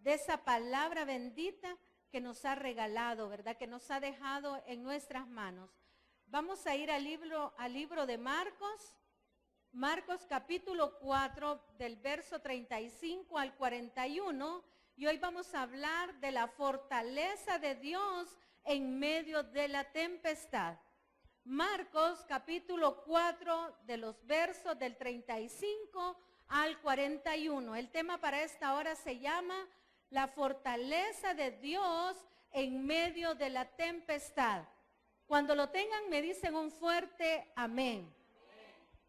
de esa palabra bendita que nos ha regalado, ¿verdad? Que nos ha dejado en nuestras manos. Vamos a ir al libro de Marcos. Marcos capítulo 4 del verso 35 al 41. Y hoy vamos a hablar de la fortaleza de Dios en medio de la tempestad. Marcos capítulo 4 de los versos del 35 al 41. El tema para esta hora se llama la fortaleza de Dios en medio de la tempestad. Cuando lo tengan me dicen un fuerte amén.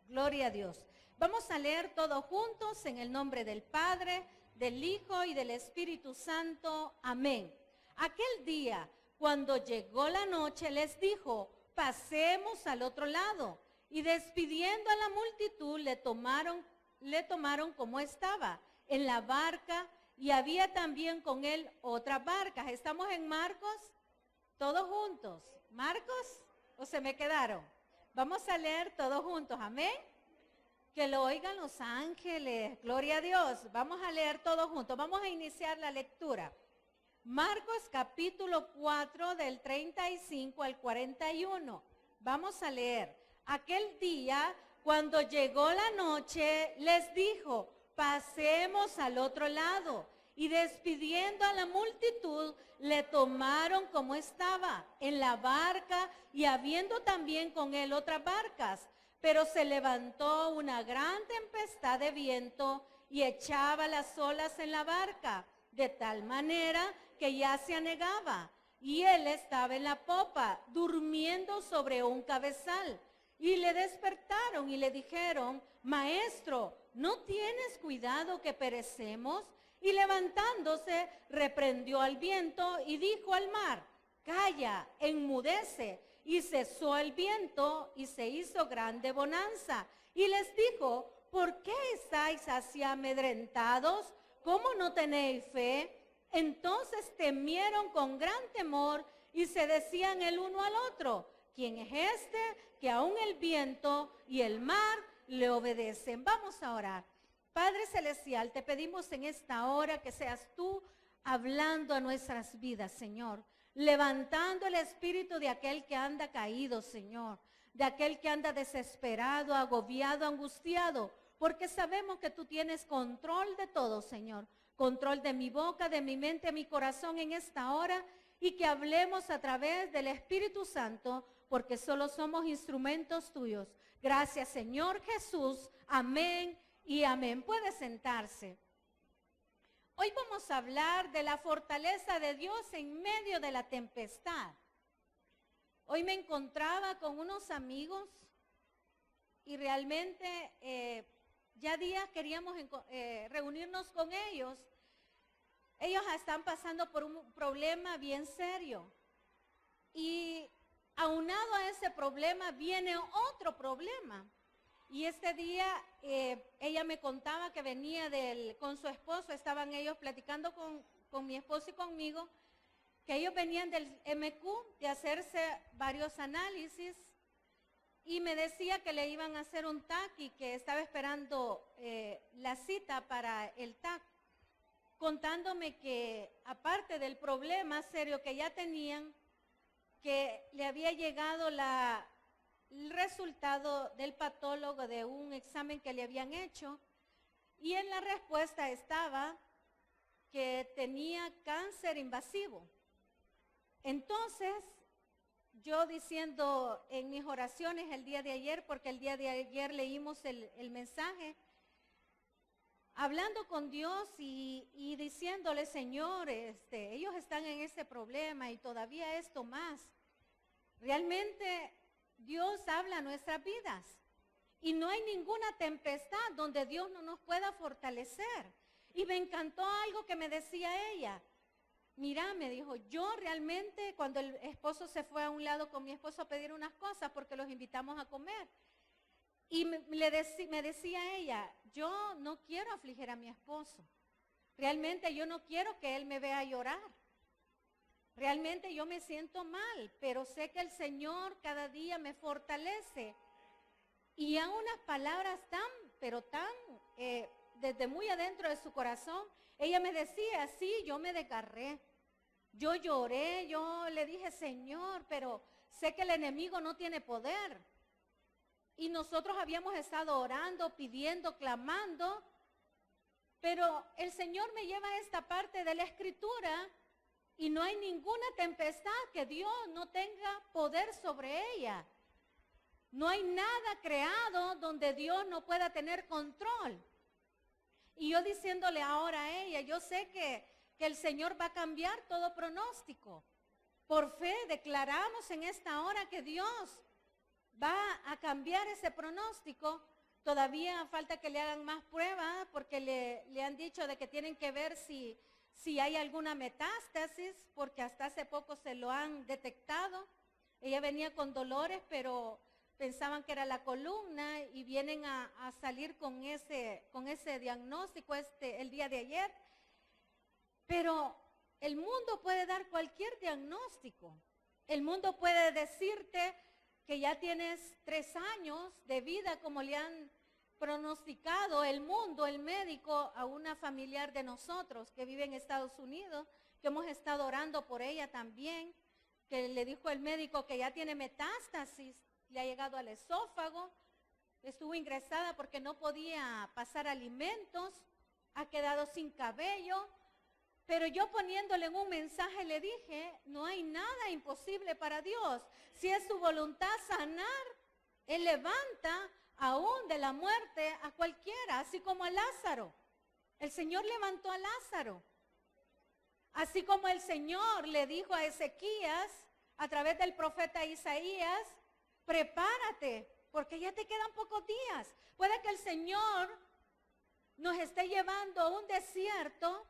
Gloria a Dios. Vamos a leer todos juntos en el nombre del Padre, del Hijo y del Espíritu Santo. Amén. Aquel día, cuando llegó la noche, les dijo: pasemos al otro lado. Y despidiendo a la multitud, le tomaron como estaba, en la barca, y había también con él otras barcas. ¿Estamos en Marcos? Todos juntos. ¿Marcos? ¿O se me quedaron? Vamos a leer todos juntos, amén. Que lo oigan los ángeles, gloria a Dios. Vamos a leer todos juntos, vamos a iniciar la lectura. Marcos capítulo 4 del 35 al 41. Vamos a leer. Aquel día, cuando llegó la noche, les dijo: pasemos al otro lado. Y despidiendo a la multitud, le tomaron como estaba, en la barca, y habiendo también con él otras barcas. Pero se levantó una gran tempestad de viento y echaba las olas en la barca, de tal manera que ya se anegaba. Y él estaba en la popa, durmiendo sobre un cabezal. Y le despertaron y le dijeron: Maestro, ¿no tienes cuidado que perecemos? Y levantándose, reprendió al viento y dijo al mar: calla, enmudece. Y cesó el viento y se hizo grande bonanza. Y les dijo: ¿por qué estáis así amedrentados? ¿Cómo no tenéis fe? Entonces temieron con gran temor y se decían el uno al otro: ¿quién es este que aún el viento y el mar le obedecen? Vamos a orar. Padre Celestial, te pedimos en esta hora que seas tú hablando a nuestras vidas, Señor. Levantando el espíritu de aquel que anda caído, Señor. De aquel que anda desesperado, agobiado, angustiado. Porque sabemos que tú tienes control de todo, Señor. Control de mi boca, de mi mente, de mi corazón en esta hora. Y que hablemos a través del Espíritu Santo, porque solo somos instrumentos tuyos. Gracias, Señor Jesús. Amén y amén. Puede sentarse. Hoy vamos a hablar de la fortaleza de Dios en medio de la tempestad. Hoy me encontraba con unos amigos y realmente ya días queríamos reunirnos con ellos. Ellos están pasando por un problema bien serio. Y aunado a ese problema viene otro problema. Y este día ella me contaba que venía con su esposo, estaban ellos platicando con mi esposo y conmigo, que ellos venían del MQ de hacerse varios análisis y me decía que le iban a hacer un TAC y que estaba esperando la cita para el TAC, contándome que aparte del problema serio que ya tenían, que le había llegado el resultado del patólogo de un examen que le habían hecho y en la respuesta estaba que tenía cáncer invasivo. Entonces, yo diciendo en mis oraciones el día de ayer, porque el día de ayer leímos el mensaje, hablando con Dios y diciéndole: Señor, ellos están en ese problema y todavía esto más. Realmente Dios habla a nuestras vidas y no hay ninguna tempestad donde Dios no nos pueda fortalecer. Y me encantó algo que me decía ella. Mira, me dijo, yo realmente cuando el esposo se fue a un lado con mi esposo a pedir unas cosas porque los invitamos a comer. Y me decía ella, yo no quiero afligir a mi esposo. Realmente yo no quiero que él me vea llorar. Realmente yo me siento mal, pero sé que el Señor cada día me fortalece. Y a unas palabras tan, pero tan, desde muy adentro de su corazón, Ella me decía, sí, yo me desgarré. Yo lloré, yo le dije, Señor, pero sé que el enemigo no tiene poder. Y nosotros habíamos estado orando, pidiendo, clamando, pero el Señor me lleva a esta parte de la Escritura y no hay ninguna tempestad que Dios no tenga poder sobre ella. No hay nada creado donde Dios no pueda tener control. Y yo diciéndole ahora a ella, yo sé que el Señor va a cambiar todo pronóstico. Por fe declaramos en esta hora que Dios va a cambiar ese pronóstico. Todavía falta que le hagan más pruebas porque le han dicho de que tienen que ver si hay alguna metástasis, porque hasta hace poco se lo han detectado. Ella venía con dolores, pero pensaban que era la columna y vienen a salir con ese diagnóstico el día de ayer. Pero el mundo puede dar cualquier diagnóstico. El mundo puede decirte que ya tienes 3 años de vida, como le han pronosticado el mundo, el médico, a una familiar de nosotros que vive en Estados Unidos, que hemos estado orando por ella también, que le dijo el médico que ya tiene metástasis, le ha llegado al esófago, estuvo ingresada porque no podía pasar alimentos, ha quedado sin cabello. Pero yo poniéndole en un mensaje le dije, no hay nada imposible para Dios. Si es su voluntad sanar, Él levanta aún de la muerte a cualquiera, así como a Lázaro. El Señor levantó a Lázaro. Así como el Señor le dijo a Ezequías, a través del profeta Isaías, prepárate, porque ya te quedan pocos días. Puede que el Señor nos esté llevando a un desierto,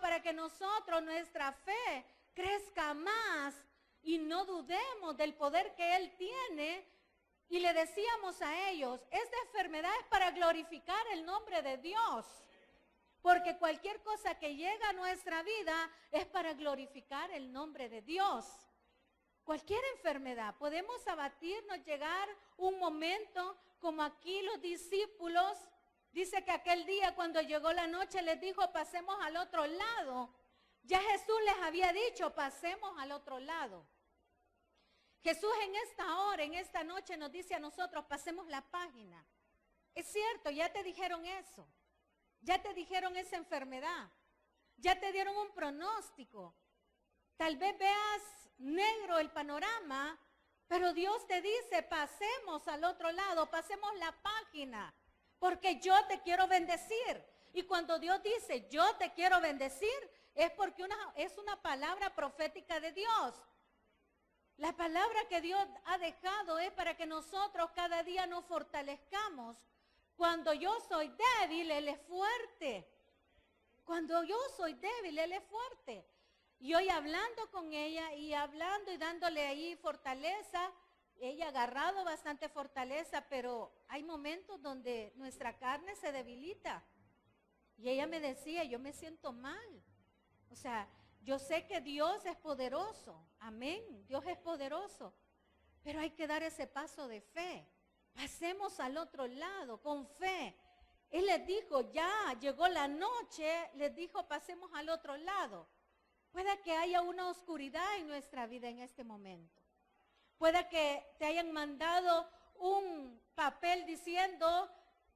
para que nosotros, nuestra fe, crezca más y no dudemos del poder que Él tiene. Y le decíamos a ellos, esta enfermedad es para glorificar el nombre de Dios. Porque cualquier cosa que llega a nuestra vida es para glorificar el nombre de Dios. Cualquier enfermedad, podemos abatirnos, llegar un momento como aquí los discípulos. Dice que aquel día cuando llegó la noche les dijo, pasemos al otro lado. Ya Jesús les había dicho, pasemos al otro lado. Jesús en esta hora, en esta noche nos dice a nosotros, pasemos la página. Es cierto, ya te dijeron eso. Ya te dijeron esa enfermedad. Ya te dieron un pronóstico. Tal vez veas negro el panorama, pero Dios te dice, pasemos al otro lado, pasemos la página. Porque yo te quiero bendecir. Y cuando Dios dice, yo te quiero bendecir, es porque es una palabra profética de Dios. La palabra que Dios ha dejado es para que nosotros cada día nos fortalezcamos. Cuando yo soy débil, Él es fuerte. Cuando yo soy débil, Él es fuerte. Y hoy hablando con ella y hablando y dándole ahí fortaleza, ella ha agarrado bastante fortaleza, pero hay momentos donde nuestra carne se debilita. Y ella me decía, yo me siento mal. O sea, yo sé que Dios es poderoso. Amén, Dios es poderoso. Pero hay que dar ese paso de fe. Pasemos al otro lado con fe. Él les dijo, ya llegó la noche, les dijo, pasemos al otro lado. Puede que haya una oscuridad en nuestra vida en este momento. Puede que te hayan mandado un papel diciendo,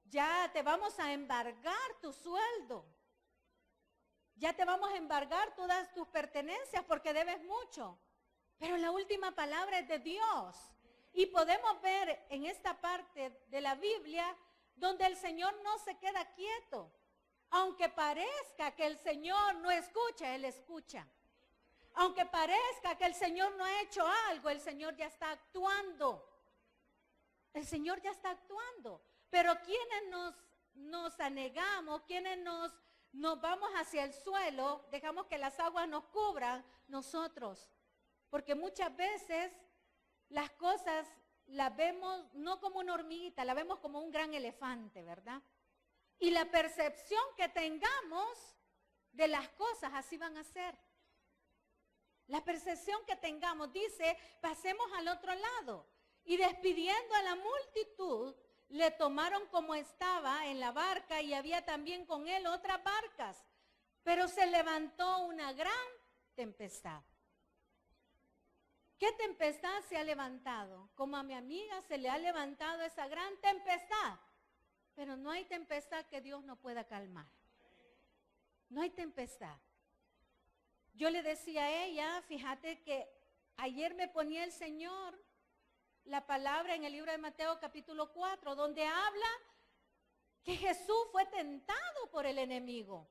ya te vamos a embargar tu sueldo. Ya te vamos a embargar todas tus pertenencias porque debes mucho. Pero la última palabra es de Dios. Y podemos ver en esta parte de la Biblia donde el Señor no se queda quieto. Aunque parezca que el Señor no escucha, Él escucha. Aunque parezca que el Señor no ha hecho algo, el Señor ya está actuando. El Señor ya está actuando. Pero quienes nos anegamos, quienes nos vamos hacia el suelo, dejamos que las aguas nos cubran, nosotros. Porque muchas veces las cosas las vemos no como una hormiguita, la vemos como un gran elefante, ¿verdad? Y la percepción que tengamos de las cosas así van a ser. La percepción que tengamos, dice, pasemos al otro lado. Y despidiendo a la multitud, le tomaron como estaba en la barca y había también con él otras barcas. Pero se levantó una gran tempestad. ¿Qué tempestad se ha levantado? Como a mi amiga se le ha levantado esa gran tempestad. Pero no hay tempestad que Dios no pueda calmar. No hay tempestad. Yo le decía a ella, fíjate que ayer me ponía el Señor la palabra en el libro de Mateo capítulo 4, donde habla que Jesús fue tentado por el enemigo.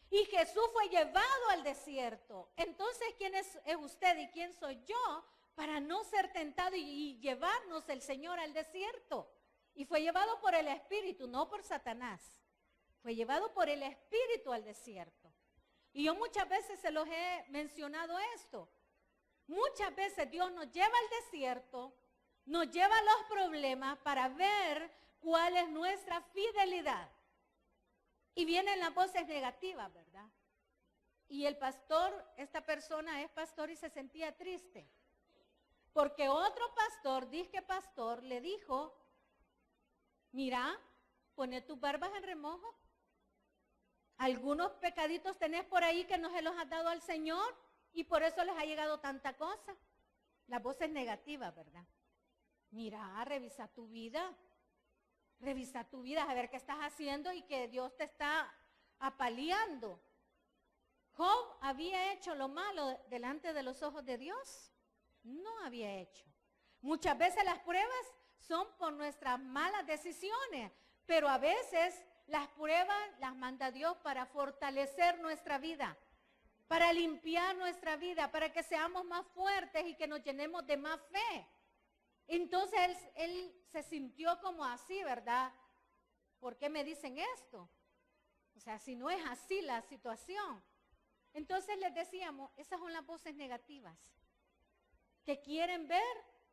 Y Jesús fue llevado al desierto. Entonces, ¿quién es usted y quién soy yo para no ser tentado y llevarnos el Señor al desierto? Y fue llevado por el Espíritu, no por Satanás. Fue llevado por el Espíritu al desierto. Y yo muchas veces se los he mencionado esto. Muchas veces Dios nos lleva al desierto, nos lleva a los problemas para ver cuál es nuestra fidelidad. Y vienen las voces negativas, ¿verdad? Y el pastor, esta persona es pastor y se sentía triste. Porque otro pastor, disque pastor, le dijo, mira, pone tus barbas en remojo. Algunos pecaditos tenés por ahí que no se los has dado al Señor y por eso les ha llegado tanta cosa. Las voces negativas, ¿verdad? Mira, revisa tu vida. Revisa tu vida, a ver qué estás haciendo y que Dios te está apaleando. ¿Job había hecho lo malo delante de los ojos de Dios? No había hecho. Muchas veces las pruebas son por nuestras malas decisiones, pero a veces las pruebas las manda Dios para fortalecer nuestra vida, para limpiar nuestra vida, para que seamos más fuertes y que nos llenemos de más fe. Entonces él se sintió como así, ¿verdad? ¿Por qué me dicen esto? O sea, si no es así la situación. Entonces les decíamos, esas son las voces negativas que quieren ver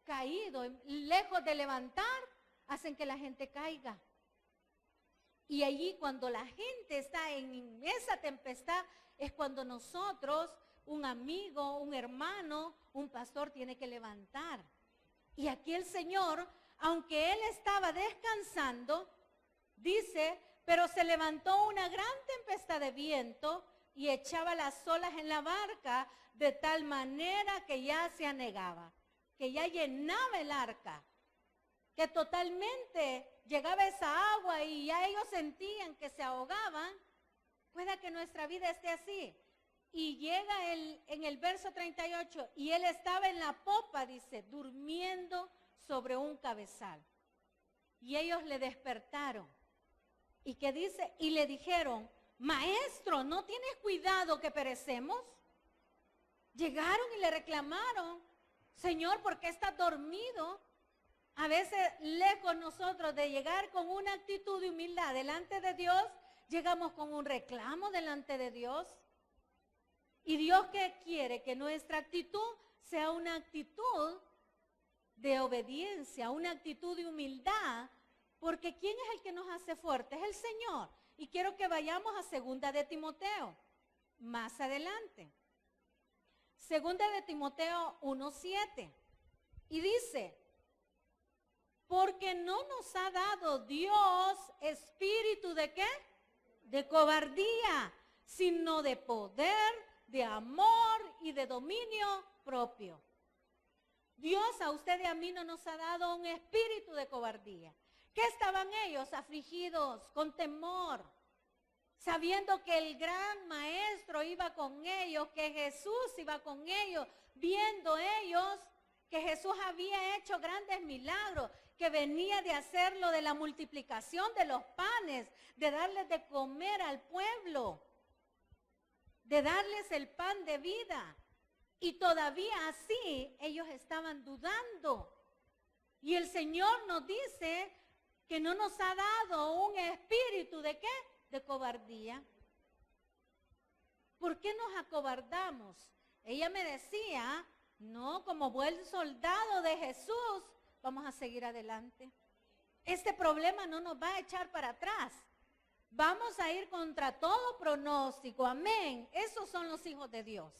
caído, lejos de levantar, hacen que la gente caiga. Y allí cuando la gente está en esa tempestad, es cuando nosotros, un amigo, un hermano, un pastor tiene que levantar. Y aquí el Señor, aunque él estaba descansando, dice, pero se levantó una gran tempestad de viento y echaba las olas en la barca de tal manera que ya se anegaba, que ya llenaba el arca, que totalmente llegaba esa agua y ya ellos sentían que se ahogaban. Pueda que nuestra vida esté así. Y llega en el verso 38, y él estaba en la popa, dice, durmiendo sobre un cabezal. Y ellos le despertaron. ¿Y qué dice? Y le dijeron, maestro, ¿no tienes cuidado que perecemos? Llegaron y le reclamaron, Señor, ¿por qué estás dormido? A veces, lejos nosotros de llegar con una actitud de humildad delante de Dios, llegamos con un reclamo delante de Dios. Y Dios que quiere que nuestra actitud sea una actitud de obediencia, una actitud de humildad, porque ¿quién es el que nos hace fuertes? Es el Señor. Y quiero que vayamos a 2 de Timoteo, más adelante. 2 de Timoteo 1:7. Y dice, porque no nos ha dado Dios espíritu de ¿qué? De cobardía, sino de poder, de amor y de dominio propio. Dios a usted y a mí no nos ha dado un espíritu de cobardía. ¿Qué estaban ellos? Afligidos, con temor, sabiendo que el gran maestro iba con ellos, que Jesús iba con ellos, viendo ellos que Jesús había hecho grandes milagros, que venía de hacerlo de la multiplicación de los panes, de darles de comer al pueblo, de darles el pan de vida. Y todavía así ellos estaban dudando. Y el Señor nos dice que no nos ha dado un espíritu de ¿qué? De cobardía. ¿Por qué nos acobardamos? Ella me decía, no, como buen soldado de Jesús, vamos a seguir adelante. Este problema no nos va a echar para atrás. Vamos a ir contra todo pronóstico, amén. Esos son los hijos de Dios.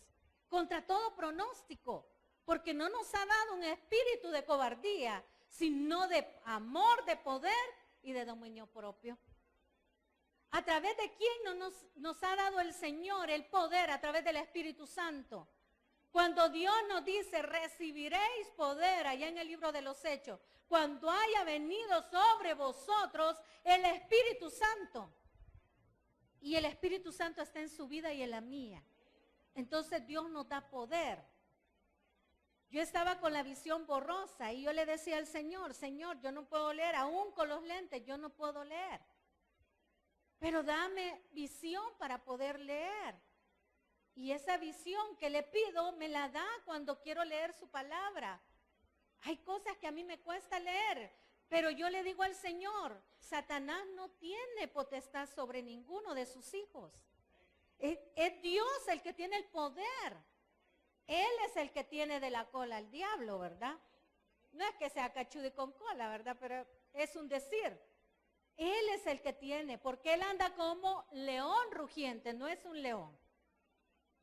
Contra todo pronóstico, porque no nos ha dado un espíritu de cobardía, sino de amor, de poder y de dominio propio. ¿A través de quién nos ha dado el Señor el poder? A través del Espíritu Santo. Cuando Dios nos dice, recibiréis poder, allá en el libro de los Hechos, cuando haya venido sobre vosotros el Espíritu Santo. Y el Espíritu Santo está en su vida y en la mía. Entonces Dios nos da poder. Yo estaba con la visión borrosa y yo le decía al Señor, Señor, yo no puedo leer, aún con los lentes yo no puedo leer. Pero dame visión para poder leer. Y esa visión que le pido me la da cuando quiero leer su palabra. Hay cosas que a mí me cuesta leer, pero yo le digo al Señor, Satanás no tiene potestad sobre ninguno de sus hijos. Es Dios el que tiene el poder. Él es el que tiene de la cola al diablo, ¿verdad? No es que sea cachudo y con cola, ¿verdad? Pero es un decir. Él es el que tiene, porque él anda como león rugiente, no es un león.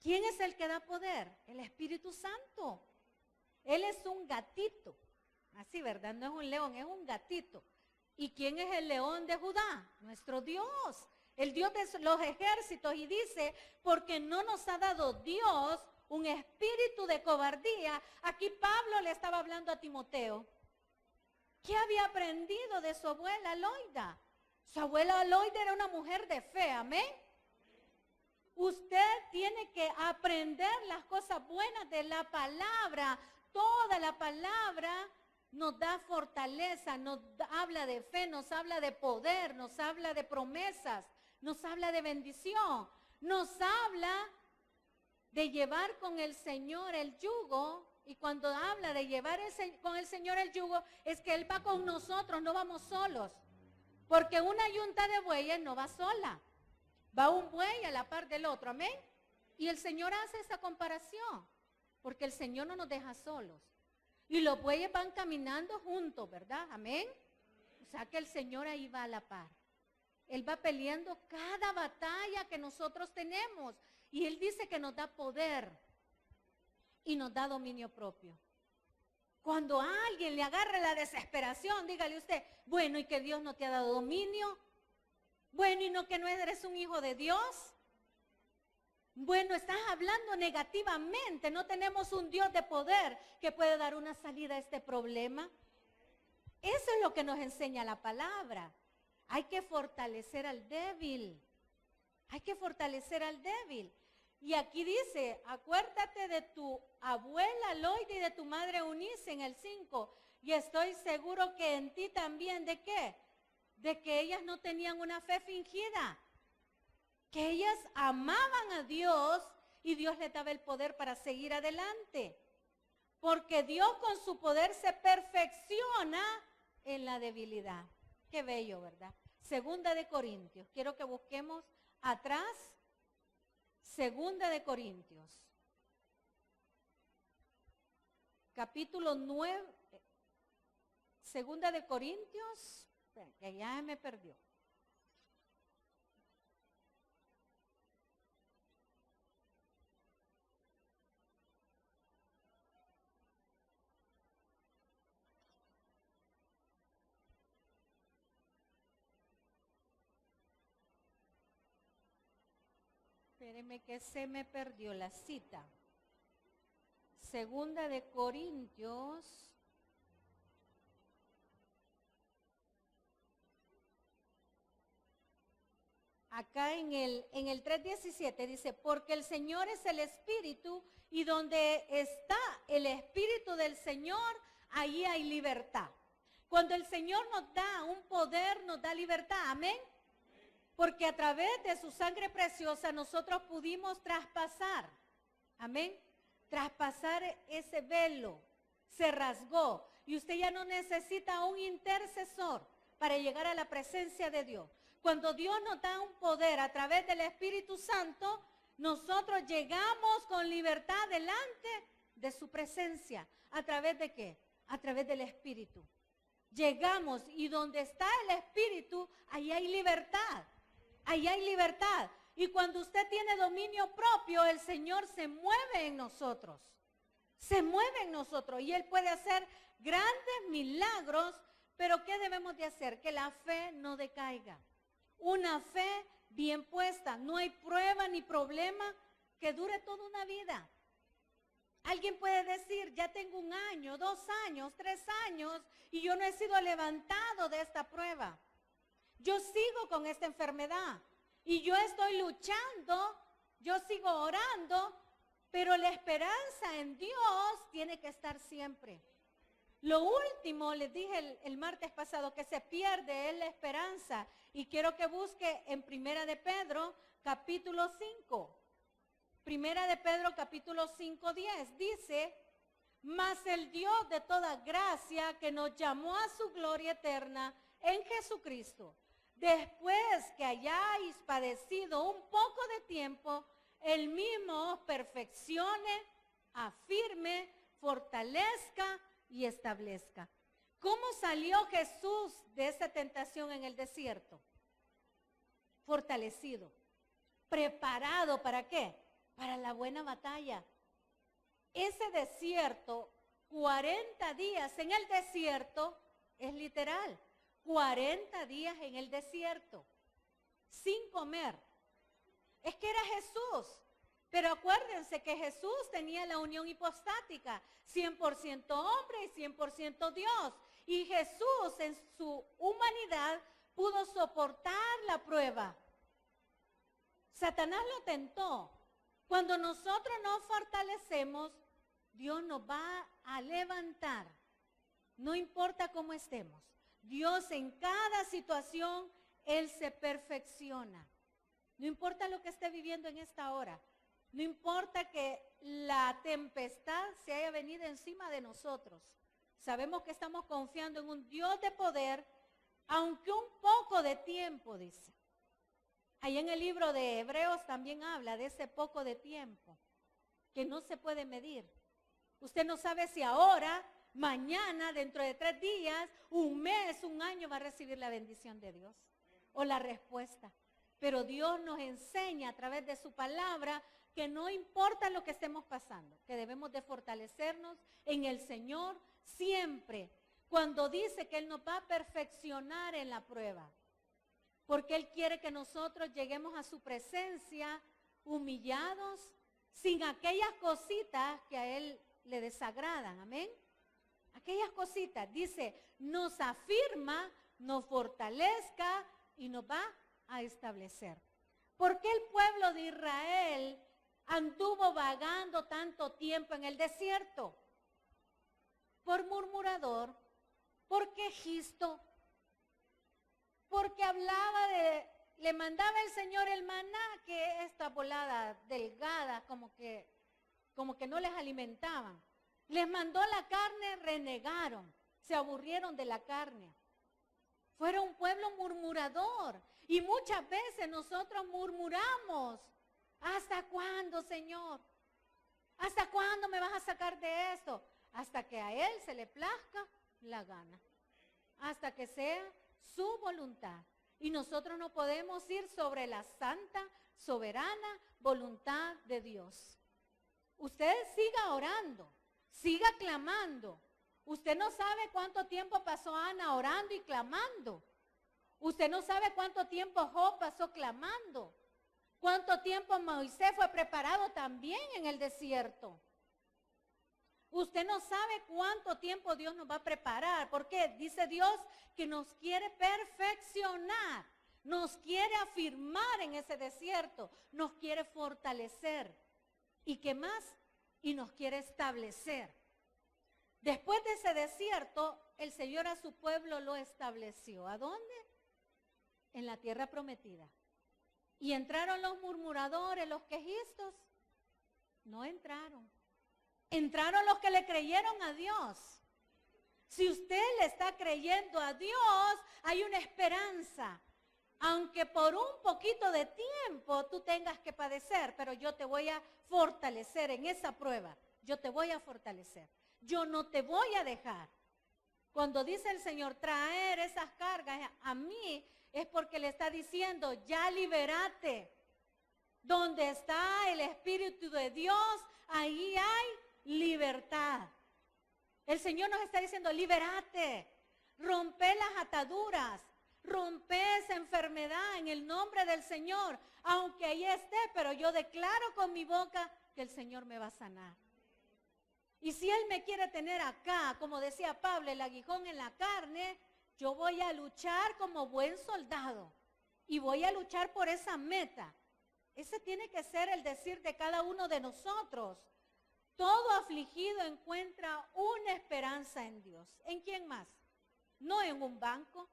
¿Quién es el que da poder? El Espíritu Santo. Él es un gatito. Así, ¿verdad? No es un león, es un gatito. ¿Y quién es el león de Judá? Nuestro Dios. El Dios de los ejércitos. Y dice, porque no nos ha dado Dios un espíritu de cobardía. Aquí Pablo le estaba hablando a Timoteo. ¿Qué había aprendido de su abuela Loida? Su abuela Loida era una mujer de fe, amén. Usted tiene que aprender las cosas buenas de la palabra. Toda la palabra nos da fortaleza, nos habla de fe, nos habla de poder, nos habla de promesas, nos habla de bendición, nos habla de llevar con el Señor el yugo. Y cuando habla de llevar con el Señor el yugo, es que Él va con nosotros, no vamos solos. Porque una yunta de bueyes no va sola. Va un buey a la par del otro, amén. Y el Señor hace esa comparación, porque el Señor no nos deja solos. Y los bueyes van caminando juntos, ¿verdad? Amén. O sea que el Señor ahí va a la par. Él va peleando cada batalla que nosotros tenemos. Y Él dice que nos da poder y nos da dominio propio. Cuando a alguien le agarre la desesperación, dígale usted, bueno, ¿y que Dios no te ha dado dominio? Bueno, ¿y no que no eres un hijo de Dios? Bueno, estás hablando negativamente, no tenemos un Dios de poder que puede dar una salida a este problema. Eso es lo que nos enseña la palabra. Hay que fortalecer al débil. Hay que fortalecer al débil. Y aquí dice, acuérdate de tu abuela Loida y de tu madre Eunice en el 5. Y estoy seguro que en ti también, ¿de qué? De que ellas no tenían una fe fingida. Que ellas amaban a Dios y Dios les daba el poder para seguir adelante. Porque Dios con su poder se perfecciona en la debilidad. Qué bello, ¿verdad? Segunda de Corintios. Quiero que busquemos atrás. Segunda de Corintios. Capítulo 9. Segunda de Corintios. Que ya me perdió. Espéreme que se me perdió la cita. Segunda de Corintios. Acá en el 3:17 dice, porque el Señor es el Espíritu y donde está el Espíritu del Señor, ahí hay libertad. Cuando el Señor nos da un poder, nos da libertad, amén. Porque a través de su sangre preciosa nosotros pudimos traspasar, amén, traspasar ese velo, se rasgó y usted ya no necesita un intercesor para llegar a la presencia de Dios. Cuando Dios nos da un poder a través del Espíritu Santo, nosotros llegamos con libertad delante de su presencia. ¿A través de qué? A través del Espíritu. Llegamos y donde está el Espíritu, ahí hay libertad. Ahí hay libertad. Y cuando usted tiene dominio propio, el Señor se mueve en nosotros. se mueve en nosotros y Él puede hacer grandes milagros, pero ¿qué debemos de hacer? Que la fe no decaiga. Una fe bien puesta. No hay prueba ni problema que dure toda una vida. Alguien puede decir, ya tengo 1 año, 2 años, 3 años y yo no he sido levantado de esta prueba. Yo sigo con esta enfermedad y yo estoy luchando, yo sigo orando, pero la esperanza en Dios tiene que estar siempre. Lo último, les dije el martes pasado, que se pierde es la esperanza. Y quiero que busque en Primera de Pedro, capítulo 5. Primera de Pedro, capítulo 5, 10. Dice, mas el Dios de toda gracia que nos llamó a su gloria eterna en Jesucristo, después que hayáis padecido un poco de tiempo, Él mismo os perfeccione, afirme, fortalezca y establezca. ¿Cómo salió Jesús de esa tentación en el desierto? Fortalecido, preparado, ¿para qué? Para la buena batalla. Ese desierto, 40 días en el desierto, es literal, 40 días en el desierto, sin comer. Es que era Jesús. Pero acuérdense que Jesús tenía la unión hipostática, 100% hombre y 100% Dios. Y Jesús en su humanidad pudo soportar la prueba. Satanás lo tentó. Cuando nosotros nos fortalecemos, Dios nos va a levantar. No importa cómo estemos. Dios en cada situación, Él se perfecciona. No importa lo que esté viviendo en esta hora. No importa que la tempestad se haya venido encima de nosotros. Sabemos que estamos confiando en un Dios de poder, aunque un poco de tiempo, dice. Ahí en el libro de Hebreos también habla de ese poco de tiempo, que no se puede medir. Usted no sabe si ahora, mañana, dentro de 3 días, 1 mes, 1 año va a recibir la bendición de Dios o la respuesta. Pero Dios nos enseña a través de su palabra que no importa lo que estemos pasando, que debemos de fortalecernos en el Señor siempre, cuando dice que Él nos va a perfeccionar en la prueba, porque Él quiere que nosotros lleguemos a su presencia humillados, sin aquellas cositas que a Él le desagradan, amén. Aquellas cositas, dice, nos afirma, nos fortalezca y nos va a establecer. ¿Por qué el pueblo de Israel anduvo vagando tanto tiempo en el desierto? Por murmurador, por quejisto, porque le mandaba el Señor el maná, que esta bolada delgada, como que no les alimentaban. Les mandó la carne, renegaron, se aburrieron de la carne. Fueron un pueblo murmurador. Y muchas veces nosotros murmuramos. ¿Hasta cuándo, Señor? ¿Hasta cuándo me vas a sacar de esto? Hasta que a Él se le plazca la gana. Hasta que sea su voluntad. Y nosotros no podemos ir sobre la santa, soberana voluntad de Dios. Usted siga orando, siga clamando. Usted no sabe cuánto tiempo pasó Ana orando y clamando. Usted no sabe cuánto tiempo Job pasó clamando. Cuánto tiempo Moisés fue preparado también en el desierto. Usted no sabe cuánto tiempo Dios nos va a preparar. Porque dice Dios que nos quiere perfeccionar. Nos quiere afirmar en ese desierto. Nos quiere fortalecer. ¿Y qué más? Y nos quiere establecer. Después de ese desierto, el Señor a su pueblo lo estableció. ¿A dónde? En la tierra prometida. ¿Y entraron los murmuradores, los quejistos? No entraron. Entraron los que le creyeron a Dios. Si usted le está creyendo a Dios, hay una esperanza. Aunque por un poquito de tiempo tú tengas que padecer, pero yo te voy a fortalecer en esa prueba. Yo te voy a fortalecer. Yo no te voy a dejar. Cuando dice el Señor traer esas cargas a mí, es porque le está diciendo, ya libérate. Donde está el Espíritu de Dios, ahí hay libertad. El Señor nos está diciendo, libérate, rompe las ataduras, rompe esa enfermedad en el nombre del Señor, aunque ahí esté, pero yo declaro con mi boca que el Señor me va a sanar. Y si Él me quiere tener acá, como decía Pablo, el aguijón en la carne, yo voy a luchar como buen soldado y voy a luchar por esa meta. Ese tiene que ser el decir de cada uno de nosotros. Todo afligido encuentra una esperanza en Dios. ¿En quién más? No en un banco,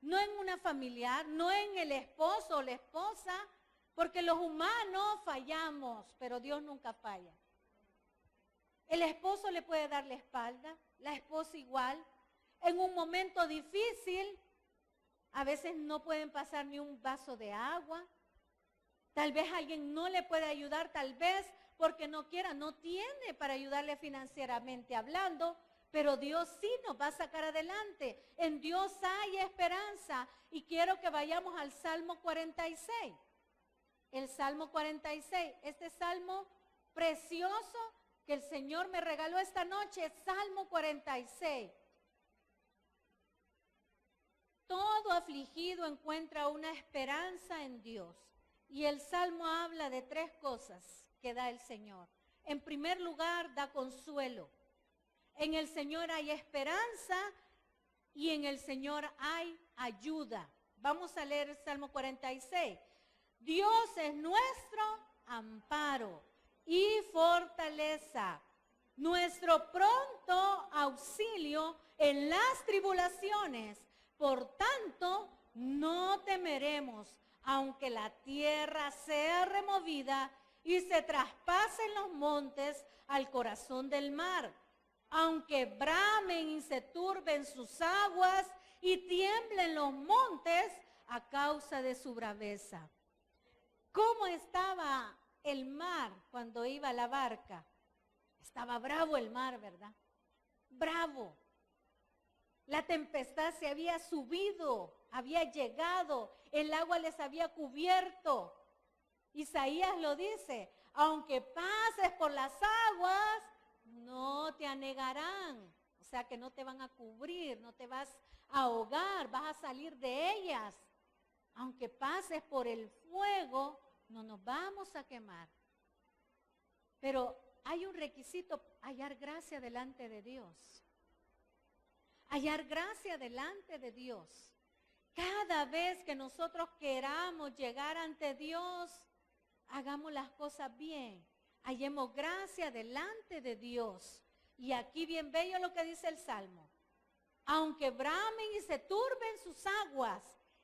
no en una familiar, no en el esposo o la esposa, porque los humanos fallamos, pero Dios nunca falla. El esposo le puede dar la espalda, la esposa igual. En un momento difícil, a veces no pueden pasar ni un vaso de agua. Tal vez alguien no le puede ayudar, tal vez porque no quiera, no tiene para ayudarle financieramente hablando, pero Dios sí nos va a sacar adelante. En Dios hay esperanza. Y quiero que vayamos al Salmo 46. El Salmo 46, este salmo precioso que el Señor me regaló esta noche, Salmo 46. Todo afligido encuentra una esperanza en Dios. Y el Salmo habla de 3 cosas que da el Señor. En primer lugar, da consuelo. En el Señor hay esperanza y en el Señor hay ayuda. Vamos a leer el Salmo 46. Dios es nuestro amparo y fortaleza, nuestro pronto auxilio en las tribulaciones. Por tanto, no temeremos, aunque la tierra sea removida y se traspasen los montes al corazón del mar, aunque bramen y se turben sus aguas y tiemblen los montes a causa de su braveza. ¿Cómo estaba el mar cuando iba la barca? Estaba bravo el mar, ¿verdad? Bravo. La tempestad se había subido, había llegado, el agua les había cubierto. Isaías lo dice, aunque pases por las aguas, no te anegarán. O sea que no te van a cubrir, no te vas a ahogar, vas a salir de ellas. Aunque pases por el fuego, no nos vamos a quemar. Pero hay un requisito, hallar gracia delante de Dios. Hallar gracia delante de Dios. Cada vez que nosotros queramos llegar ante Dios, hagamos las cosas bien. Hallemos gracia delante de Dios. Y aquí bien bello lo que dice el Salmo. Aunque bramen y se turben sus aguas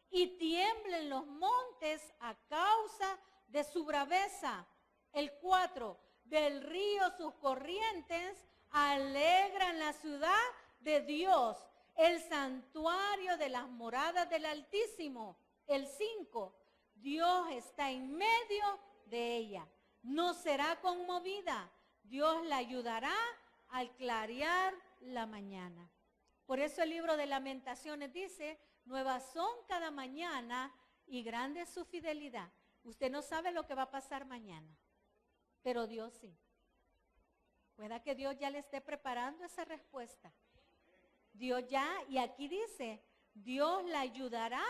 y tiemblen los montes a causa de su braveza. El 4, del río sus corrientes alegran la ciudad de Dios, el santuario de las moradas del Altísimo. El 5, Dios está en medio de ella, no será conmovida, Dios la ayudará al clarear la mañana. Por eso el libro de Lamentaciones dice, nuevas son cada mañana y grande es su fidelidad. Usted no sabe lo que va a pasar mañana, pero Dios sí. Pueda que Dios ya le esté preparando esa respuesta. Dios ya, y aquí dice, Dios la ayudará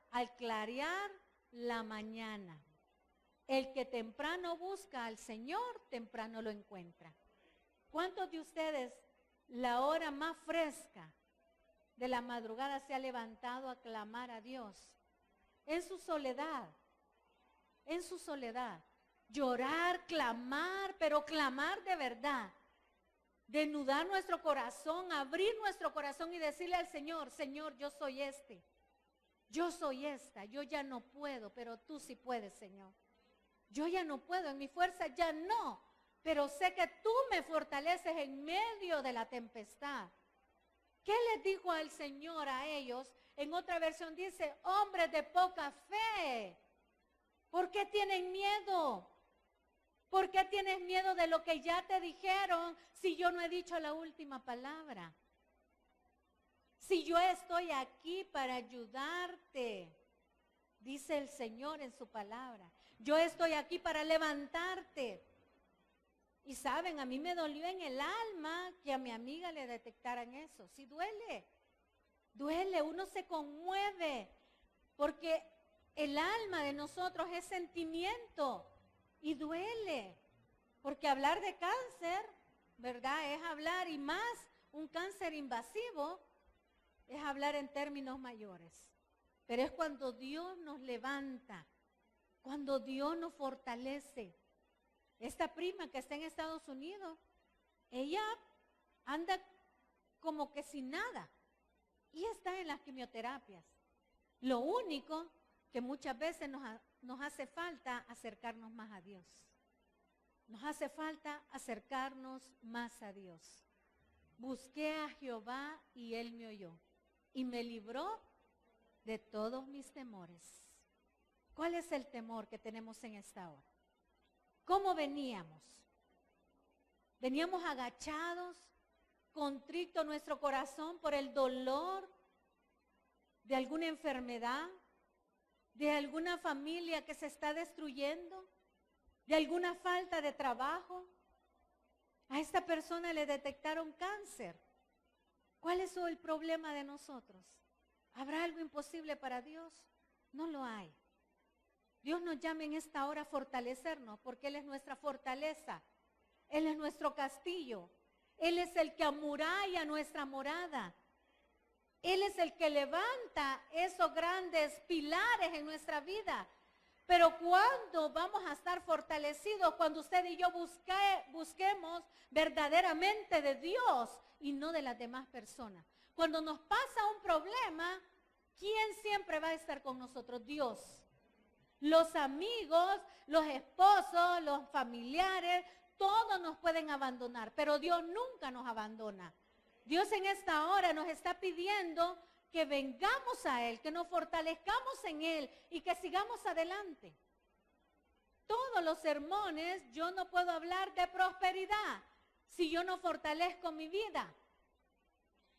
al clarear la mañana. El que temprano busca al Señor, temprano lo encuentra. ¿Cuántos de ustedes la hora más fresca de la madrugada se ha levantado a clamar a Dios? En su soledad, en su soledad. Llorar, clamar, pero clamar de verdad. Desnudar nuestro corazón, abrir nuestro corazón y decirle al Señor, Señor, yo soy yo soy esta, yo ya no puedo, pero tú sí puedes, Señor. Yo ya no puedo, en mi fuerza ya no, pero sé que tú me fortaleces en medio de la tempestad. ¿Qué les dijo al Señor a ellos? En otra versión dice, hombres de poca fe, ¿por qué tienen miedo? ¿Por qué tienes miedo de lo que ya te dijeron si yo no he dicho la última palabra? Si yo estoy aquí para ayudarte, dice el Señor en su palabra. Yo estoy aquí para levantarte. Y saben, a mí me dolió en el alma que a mi amiga le detectaran eso. Sí duele, duele, uno se conmueve, porque el alma de nosotros es sentimiento y duele. Porque hablar de cáncer, ¿verdad? Es hablar, y más un cáncer invasivo, es hablar en términos mayores. Pero es cuando Dios nos levanta, cuando Dios nos fortalece. Esta prima que está en Estados Unidos, ella anda como que sin nada y está en las quimioterapias. Lo único que muchas veces nos hace falta acercarnos más a Dios. Nos hace falta acercarnos más a Dios. Busqué a Jehová y Él me oyó y me libró de todos mis temores. ¿Cuál es el temor que tenemos en esta hora? ¿Cómo veníamos? Veníamos agachados, contrito nuestro corazón por el dolor de alguna enfermedad, de alguna familia que se está destruyendo, de alguna falta de trabajo. A esta persona le detectaron cáncer. ¿Cuál es el problema de nosotros? ¿Habrá algo imposible para Dios? No lo hay. Dios nos llama en esta hora a fortalecernos, porque Él es nuestra fortaleza. Él es nuestro castillo. Él es el que amuralla nuestra morada. Él es el que levanta esos grandes pilares en nuestra vida. Pero ¿cuándo vamos a estar fortalecidos? Cuando usted y yo busquemos verdaderamente de Dios y no de las demás personas. Cuando nos pasa un problema, ¿quién siempre va a estar con nosotros? Dios. Los amigos, los esposos, los familiares, todos nos pueden abandonar, pero Dios nunca nos abandona. Dios en esta hora nos está pidiendo que vengamos a Él, que nos fortalezcamos en Él y que sigamos adelante. Todos los sermones, yo no puedo hablar de prosperidad si yo no fortalezco mi vida.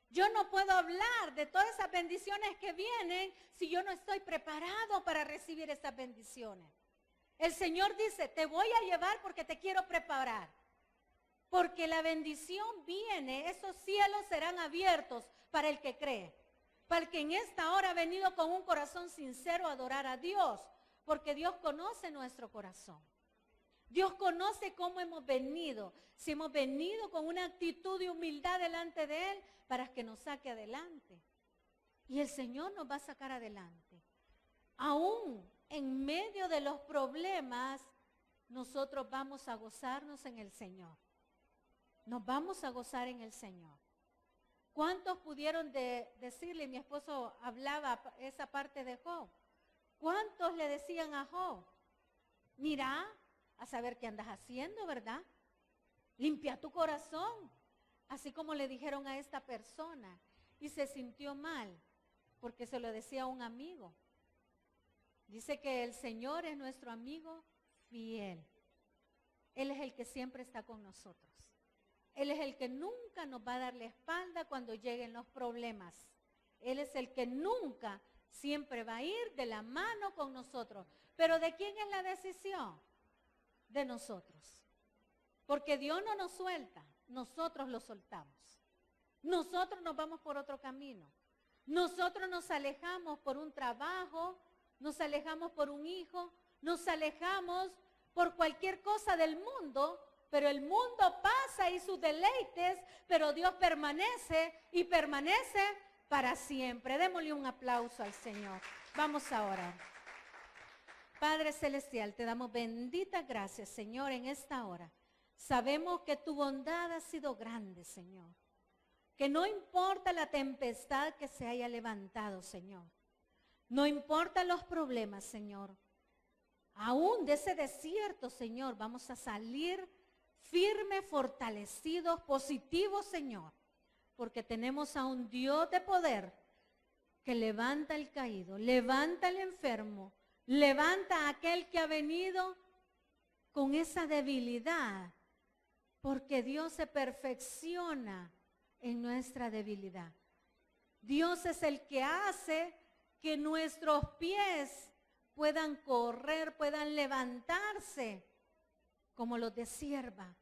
Yo no puedo hablar de todas esas bendiciones que vienen si yo no estoy preparado para recibir esas bendiciones. El Señor dice, te voy a llevar porque te quiero preparar. Porque la bendición viene, esos cielos serán abiertos para el que cree. Para el que en esta hora ha venido con un corazón sincero a adorar a Dios. Porque Dios conoce nuestro corazón. Dios conoce cómo hemos venido. Si hemos venido con una actitud de humildad delante de Él, para que nos saque adelante. Y el Señor nos va a sacar adelante. Aún en medio de los problemas, nosotros vamos a gozarnos en el Señor. Nos vamos a gozar en el Señor. ¿Cuántos pudieron decirle, mi esposo hablaba esa parte de Job? ¿Cuántos le decían a Job? Mira, a saber qué andas haciendo, ¿verdad? Limpia tu corazón. Así como le dijeron a esta persona. Y se sintió mal porque se lo decía a un amigo. Dice que el Señor es nuestro amigo fiel. Él es el que siempre está con nosotros. Él es el que nunca nos va a dar la espalda cuando lleguen los problemas. Él es el que nunca siempre va a ir de la mano con nosotros. Pero ¿de quién es la decisión? De nosotros. Porque Dios no nos suelta, nosotros lo soltamos. Nosotros nos vamos por otro camino. Nosotros nos alejamos por un trabajo, nos alejamos por un hijo, nos alejamos por cualquier cosa del mundo, pero el mundo pasa y sus deleites, pero Dios permanece y permanece para siempre. Démosle un aplauso al Señor. Vamos a orar. Padre Celestial, te damos benditas gracias, Señor, en esta hora. Sabemos que tu bondad ha sido grande, Señor. Que no importa la tempestad que se haya levantado, Señor. No importa los problemas, Señor. Aún de ese desierto, Señor, vamos a salir firmes, fortalecidos, positivos, Señor. Porque tenemos a un Dios de poder que levanta al caído, levanta al enfermo, levanta a aquel que ha venido con esa debilidad. Porque Dios se perfecciona en nuestra debilidad. Dios es el que hace que nuestros pies puedan correr, puedan levantarse como los de sierva.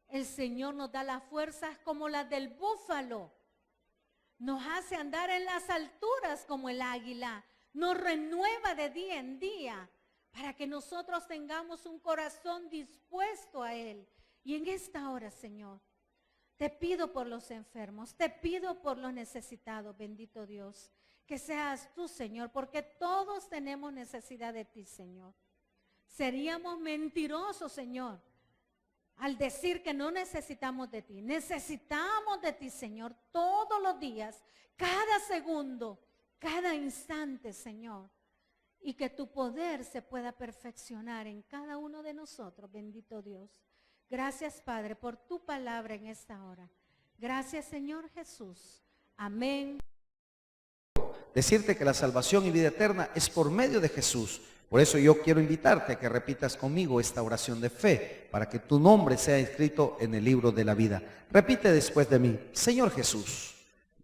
El Señor nos da las fuerzas como las del búfalo. Nos hace andar en las alturas como el águila. Nos renueva de día en día para que nosotros tengamos un corazón dispuesto a Él. Y en esta hora, Señor, te pido por los enfermos, te pido por los necesitados, bendito Dios, que seas tú, Señor, porque todos tenemos necesidad de ti, Señor. Seríamos mentirosos, Señor, al decir que no necesitamos de ti. Necesitamos de ti, Señor, todos los días, cada segundo, cada instante, Señor. Y que tu poder se pueda perfeccionar en cada uno de nosotros, bendito Dios. Gracias, Padre, por tu palabra en esta hora. Gracias, Señor Jesús. Amén. Decirte que la salvación y vida eterna es por medio de Jesús. Por eso yo quiero invitarte a que repitas conmigo esta oración de fe, para que tu nombre sea escrito en el libro de la vida. Repite después de mí: Señor Jesús,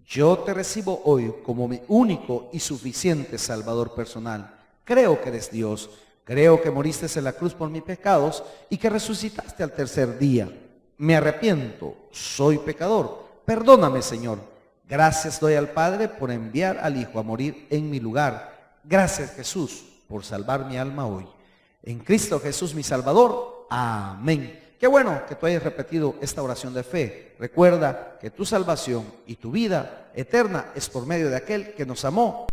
yo te recibo hoy como mi único y suficiente Salvador personal. Creo que eres Dios, creo que moriste en la cruz por mis pecados y que resucitaste al tercer día. Me arrepiento, soy pecador, perdóname, Señor. Gracias doy al Padre por enviar al Hijo a morir en mi lugar. Gracias, Jesús, por salvar mi alma hoy. En Cristo Jesús mi Salvador. Amén. Qué bueno que tú hayas repetido esta oración de fe. Recuerda que tu salvación y tu vida eterna es por medio de aquel que nos amó